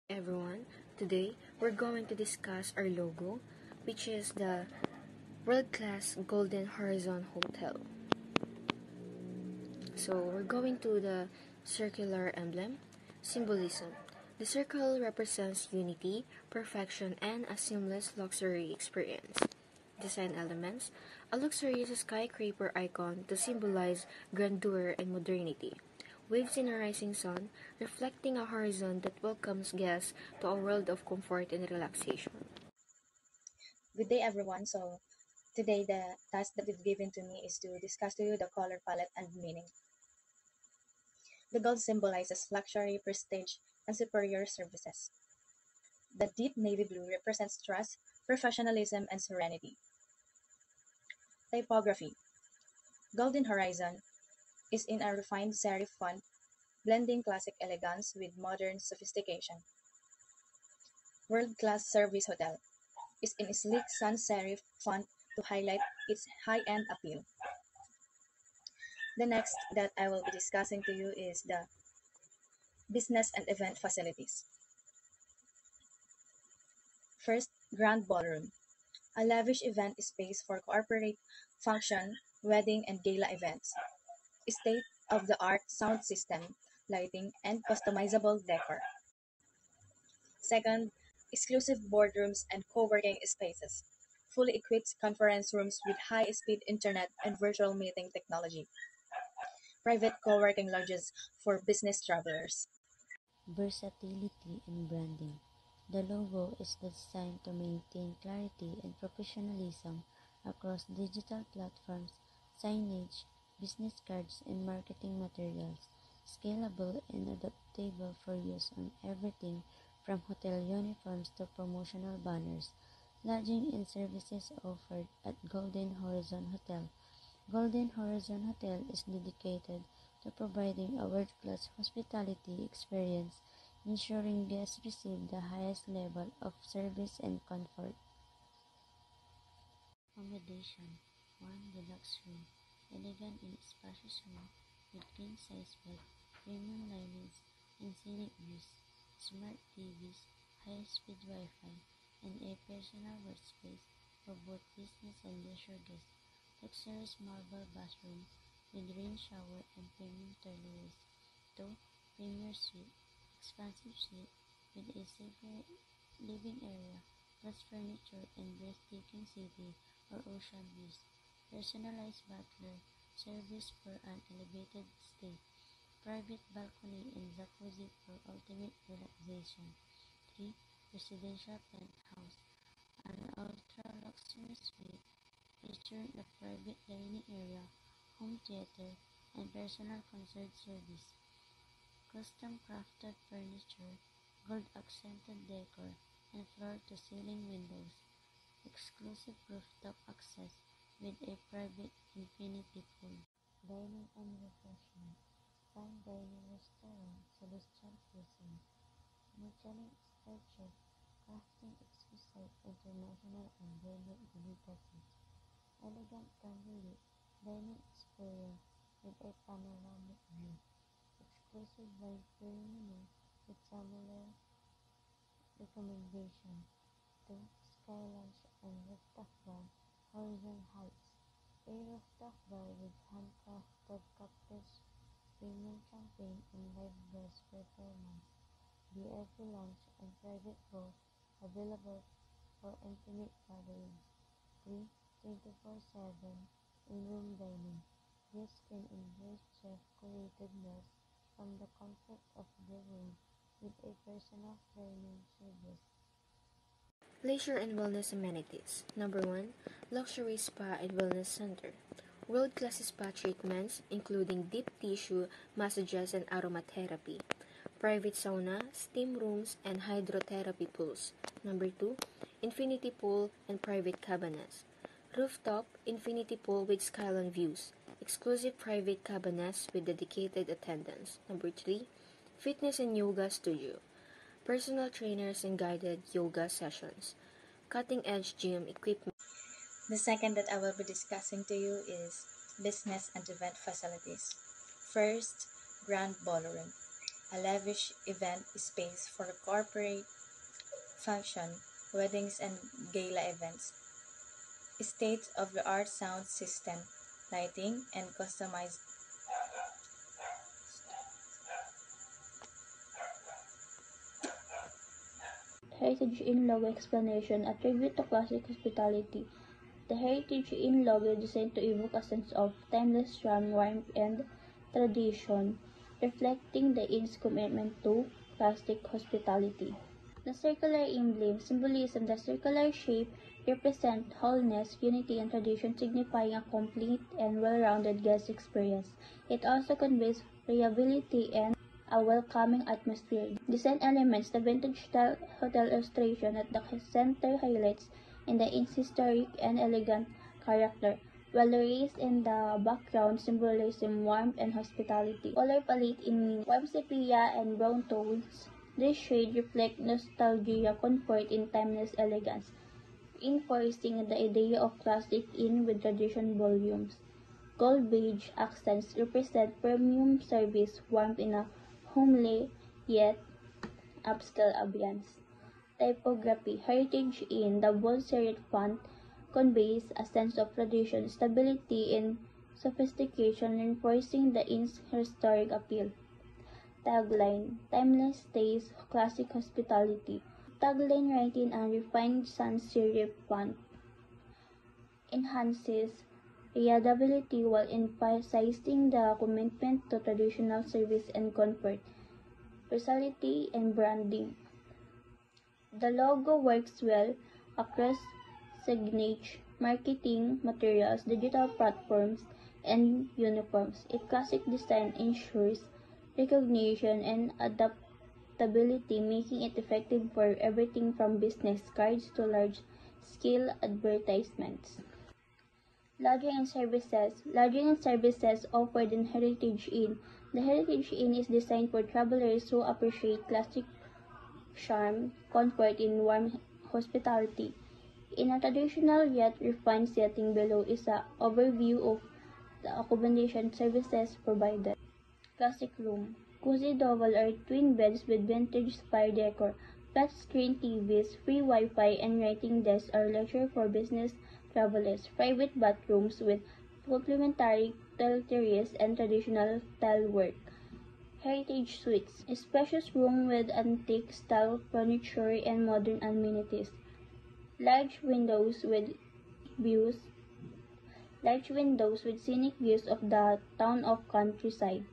Everyone, today we're going to discuss our logo, which is the world-class Golden Horizon Hotel. So we're going to the circular emblem, symbolism. The circle represents unity, perfection, and a seamless luxury experience. Design elements, a luxurious skyscraper icon to symbolize grandeur and modernity. Waves in a rising sun, reflecting a horizon that welcomes guests to a world of comfort and relaxation. Good day, everyone. So, today the task that is given to me is to discuss to you the color palette and meaning. The gold symbolizes luxury, prestige, and superior services. The deep navy blue represents trust, professionalism, and serenity. Typography. Golden Horizon is in a refined serif font, blending classic elegance with modern sophistication. World-class service hotel is in sleek sans serif font to highlight its high-end appeal. The next that I will be discussing to you is the business and event facilities. First, Grand Ballroom, a lavish event space for corporate function, wedding, and gala events. State-of-the-art sound system, lighting, and customizable decor. Second, exclusive boardrooms and co-working spaces. Fully equipped conference rooms with high-speed internet and virtual meeting technology. Private co-working lodges for business travelers. Versatility and branding. The logo is designed to maintain clarity and professionalism across digital platforms, signage, business cards, and marketing materials. Scalable and adaptable for use on everything from hotel uniforms to promotional banners. Lodging and services offered at Golden Horizon Hotel. Golden Horizon Hotel is dedicated to providing a world-class hospitality experience, ensuring guests receive the highest level of service and comfort. Accommodation: one deluxe room, elegant and spacious room with king-size bed, premium linens, and scenic views, smart TVs, high-speed Wi-Fi, and a personal workspace for both business and leisure guests. Luxurious marble bathroom with rain shower and premium toiletries. 2. Premier suite, expansive suite with a separate living area, plus furniture and breathtaking city or ocean views. Personalized butler service for an elevated stay. Private balcony and jacuzzi for ultimate relaxation. 3. Residential penthouse, an ultra-luxury suite featuring a private dining area, home theater, and personal concert service. Custom crafted furniture, gold accented decor, and floor to ceiling windows. Exclusive rooftop access with a private infinity pool. Dining and refreshment. Fine dining restaurant, Celestial Cuisine. Michelin star chef, crafting exquisite international and gourmet delicacies. Elegant candlelit dining experience with a panoramic view. Exclusive wine pairing menu with similar recommendation. 2. Sky Lounge and Rooftop Bar, Horizon Heights. A rooftop bar with handcrafted cocktails, premium champagne, and live jazz performance. VIP lounge and private boat available for intimate gatherings. 3. 24/7 in-room dining. Guests can enjoy chef-curated meals from the comfort of their room with a personal cleaning service. Leisure and wellness amenities. Number 1, Luxury Spa and Wellness Center. World-class spa treatments, including deep tissue massages and aromatherapy. Private sauna, steam rooms, and hydrotherapy pools. Number 2, Infinity Pool and Private Cabanas. Rooftop, infinity pool with skyline views. Exclusive private cabanas with dedicated attendants. Number 3, Fitness and Yoga Studio. Personal trainers and guided yoga sessions. Cutting-edge gym equipment. The second that I will be discussing to you is business and event facilities. First, Grand Ballroom, a lavish event space for corporate function, weddings, and gala events. State-of-the-art sound system, lighting, and customized Heritage Inn logo explanation, a tribute to classic hospitality. The Heritage Inn logo is designed to evoke a sense of timeless charm, warmth, and tradition, reflecting the inn's commitment to classic hospitality. The circular emblem symbolism. The circular shape represents wholeness, unity, and tradition, signifying a complete and well-rounded guest experience. It also conveys reliability and a welcoming atmosphere. Design elements. The vintage-style hotel illustration at the center highlights in the inn's historic and elegant character, while the rays in the background symbolism warmth and hospitality. Color palette in meaning. Warm sepia and brown tones. This shade reflect nostalgia, comfort, and timeless elegance, reinforcing the idea of classic inn with tradition volumes. Gold beige accents represent premium service, warmth in a homely yet upscale ambience. Typography. Heritage Inn, the bold serif font conveys a sense of tradition, stability, and sophistication, reinforcing the inn's historic appeal. Tagline: Timeless stays, classic hospitality. Tagline writing and refined sans serif font enhances readability while emphasizing the commitment to traditional service and comfort. Versatility and branding. The logo works well across signage, marketing materials, digital platforms, and uniforms. Its classic design ensures recognition and adaptability, making it effective for everything from business cards to large-scale advertisements. Lodging and services. Lodging and services offered in Heritage Inn. The Heritage Inn is designed for travelers who appreciate classic charm, comfort, and warm hospitality. In a traditional yet refined setting, below is an overview of the accommodation services provided. Classic room. Cozy double or twin beds with vintage style decor, flat screen TVs, free Wi-Fi, and writing desks are leisure for business travelers. Private bathrooms with complimentary toiletries and traditional tile work. Heritage suites. A spacious room with antique style furniture and modern amenities. Large windows with views. Large windows with scenic views of the town of countryside.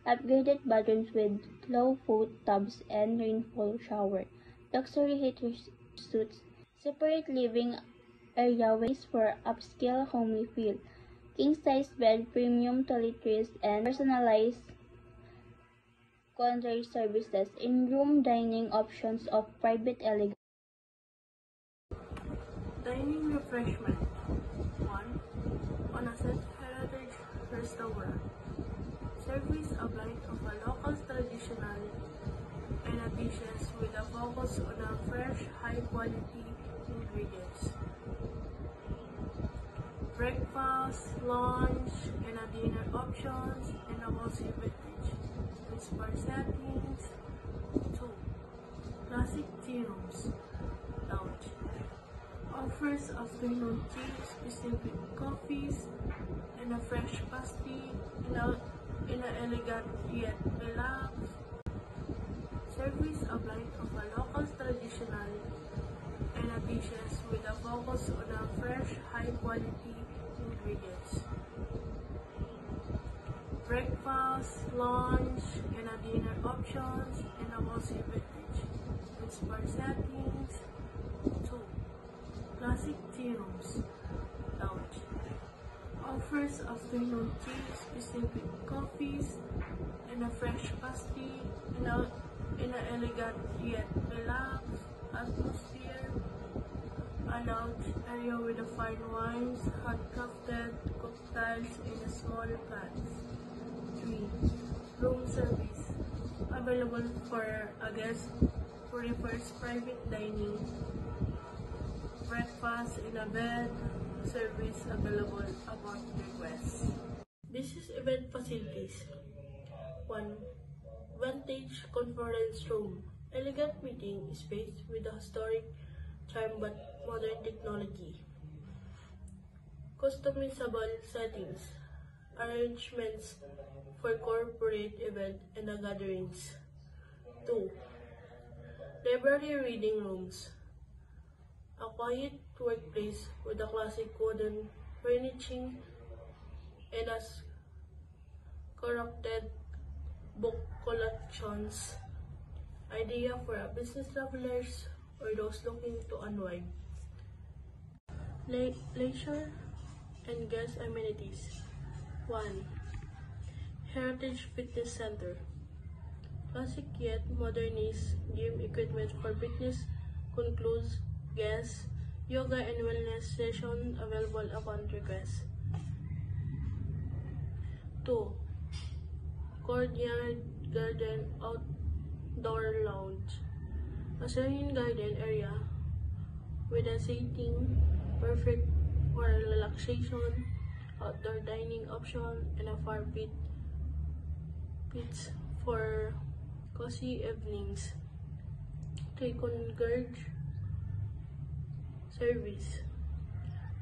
Upgraded bathrooms with low-foot tubs and rainfall shower. Luxury heritage suites. Separate living area ways for upscale homely feel. King-size bed, premium toiletries, and personalized concierge services. In-room dining options of private elegance. Dining refreshment. 1. On a set heritage restaurant. Service a blend of a local traditional and dishes with a focus on a fresh, high-quality ingredients. Breakfast, lunch, and a dinner options and a cozy beverage. Inspired settings. 2. Classic tea rooms. Lounge. Offers afternoon tea, specific coffees, and a fresh pastry in an elegant yet relaxed. Service a blend of a local traditional and dishes with a focus on a fresh, high-quality ingredients. Breakfast, lunch, and a dinner options and a cozy beverage. Inspired settings. 2. Classic tea rooms. Lounge. Offers afternoon tea, specific coffees, and a fresh pastry in an elegant yet relaxed atmosphere. A lounge area with a fine wines, handcrafted cocktails in a small pots. 3. Room service. Available for a guest who prefers private dining. Breakfast in a bed. Service available upon request. event facilities. 1. Vantage conference room. Elegant meeting space with a historic charm but modern technology. Customizable settings. Arrangements for corporate event and gatherings. 2. Library reading rooms. A quiet workplace with a classic wooden furnishing and as corrupted book collections. Idea for a business travelers or those looking to unwind. Leisure and guest amenities. 1. Heritage Fitness Center. Classic yet modernist gym equipment for fitness concludes guests, yoga and wellness session available upon request. 2. Courtyard Garden Outdoor Lounge. A serene garden area with a seating perfect for relaxation, outdoor dining option, and a fire pits for cozy evenings. 3. Concierge service.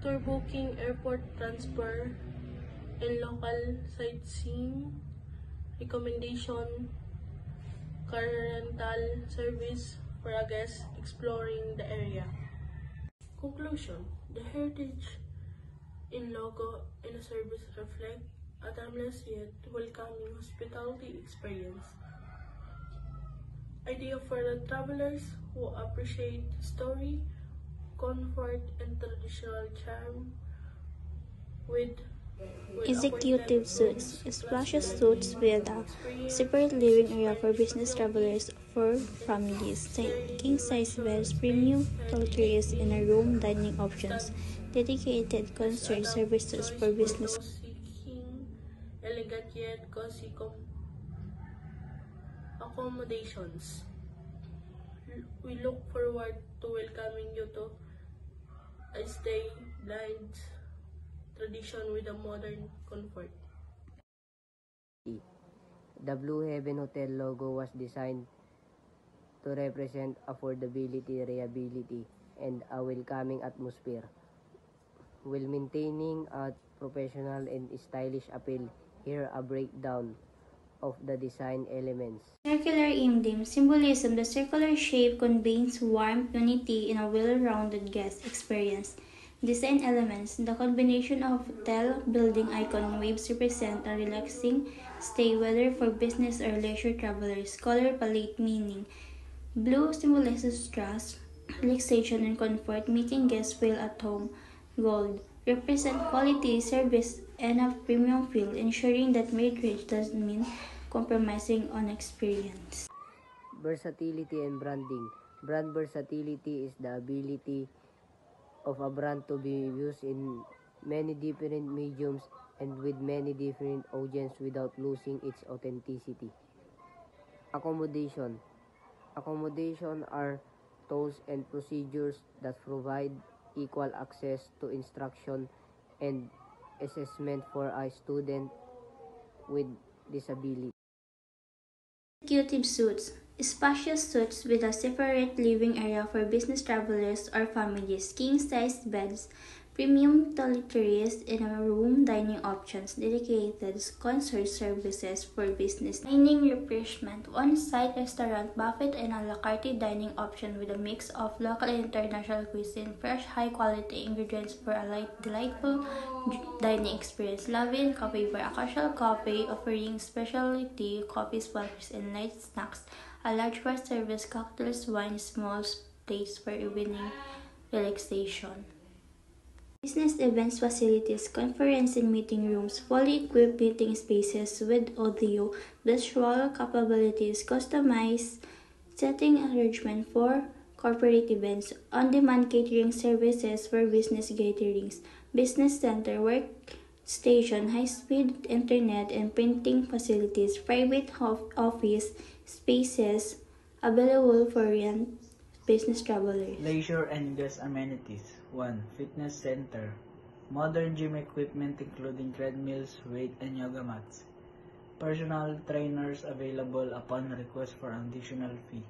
Tour booking, airport transfer, and local sightseeing, recommendation, car rental service for a guest exploring the area. Conclusion: the heritage in logo and service reflect a timeless yet welcoming hospitality experience. Idea for the travelers who appreciate story, comfort, and traditional charm with Executive suites. Spacious suites with a separate living area for business travelers for families. King-size beds, premium toiletries, and a room dining options. Dedicated concierge services for business. seeking elegant yet cozy accommodations. We look forward to welcoming you to a stay blind tradition with a modern comfort. The Blue Heaven Hotel logo was designed to represent affordability, reliability, and a welcoming atmosphere, while maintaining a professional and stylish appeal. Here a breakdown of the design elements. Circular emblem symbolism. The circular shape conveys warmth, unity, and a well-rounded guest experience. Design elements. The combination of hotel building icon waves represent a relaxing stay whether for business or leisure travelers. Color palette meaning. Blue symbolizes trust, relaxation, and comfort, making guests feel at home. Gold represent quality, service, and a premium feel, ensuring that mid-range doesn't mean compromising on experience. Versatility and branding. Brand versatility is the ability of a brand to be used in many different mediums and with many different audiences without losing its authenticity. Accommodation. Accommodation are tools and procedures that provide equal access to instruction and assessment for a student with disability. Executive suites. Spacious suites with a separate living area for business travelers or families. King-size beds, premium toiletries, and a room dining options. Dedicated concierge services for business. Dining refreshment. On-site restaurant, buffet, and a la carte dining option with a mix of local and international cuisine. Fresh, high-quality ingredients for a delightful dining experience. Lavin Coffee Bar, a casual coffee offering specialty coffees, waffles, and light snacks. A large bar service, cocktails, wine, small place for evening relaxation. Business events facilities, conference and meeting rooms, fully equipped meeting spaces with audio, visual capabilities, customized setting arrangement for corporate events, on-demand catering services for business gatherings, business center, workstation, high-speed internet and printing facilities, private office spaces available for rent business travelers. Leisure and guest amenities. 1. Fitness center. Modern gym equipment including treadmills, weight, and yoga mats. Personal trainers available upon request for additional fee.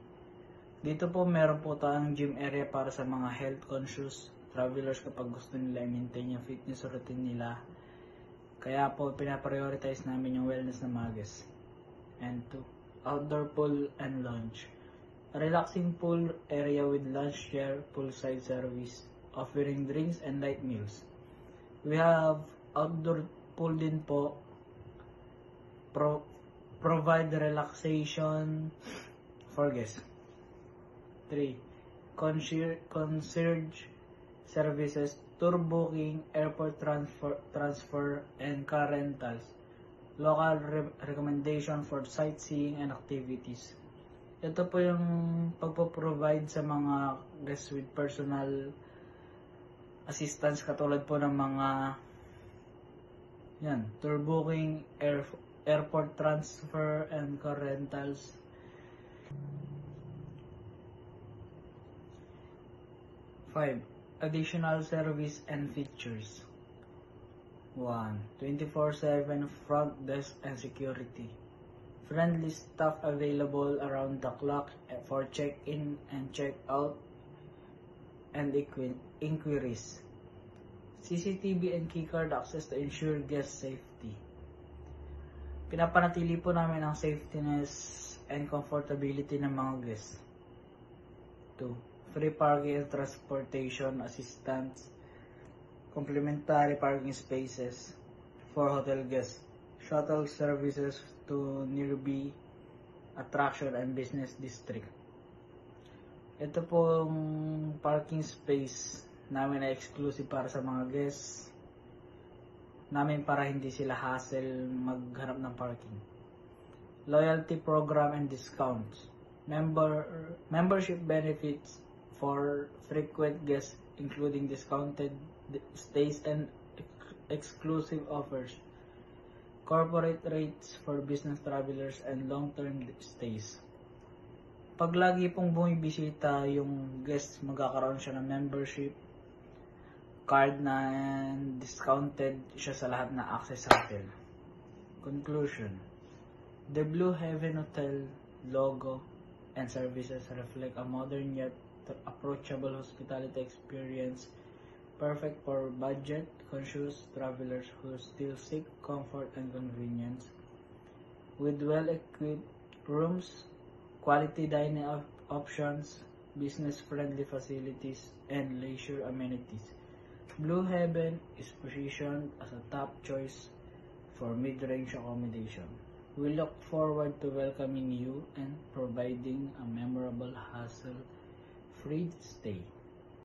Dito po meron po tayong gym area para sa mga health conscious travelers kapag gusto nila i-maintain yung fitness routine nila. Kaya po pinaprioritize namin yung wellness ng mga guests. And 2, outdoor pool and lounge. A relaxing pool area with lunch chair, poolside service, offering drinks and light meals. We have outdoor pool din po. Provide relaxation for guests. 3. Concierge services, tour booking, airport transfer, and car rentals. Local recommendation for sightseeing and activities. Ito po yung pagpo-provide sa mga guests with personal assistance katulad po ng mga tour booking, airport transfer, and car rentals. 5. Additional service and features. 1. 24/7 front desk and security. Friendly staff available around the clock for check-in and check-out and inquiries. CCTV and keycard access to ensure guest safety. Pinapanatili po namin ang safetyness and comfortability ng mga guests. 2. Free parking and transportation assistance. Complimentary parking spaces for hotel guests. Shuttle services to nearby attraction and business district. Ito pong parking space namin na exclusive para sa mga guests namin para hindi sila hassle maghanap ng parking. Loyalty program and discounts. Membership benefits for frequent guests including discounted stays and exclusive offers. Corporate rates for business travelers and long-term stays. Pag lagi pong bumibisita yung guests, magkakaroon siya ng membership card na discounted siya sa lahat na access sa hotel. Conclusion. The Blue Heaven Hotel logo and services reflect a modern yet approachable hospitality experience perfect for budget-conscious travelers who still seek comfort and convenience. With well-equipped rooms, quality dining options, business-friendly facilities, and leisure amenities, Blue Heaven is positioned as a top choice for mid-range accommodation. We look forward to welcoming you and providing a memorable, hassle-free stay.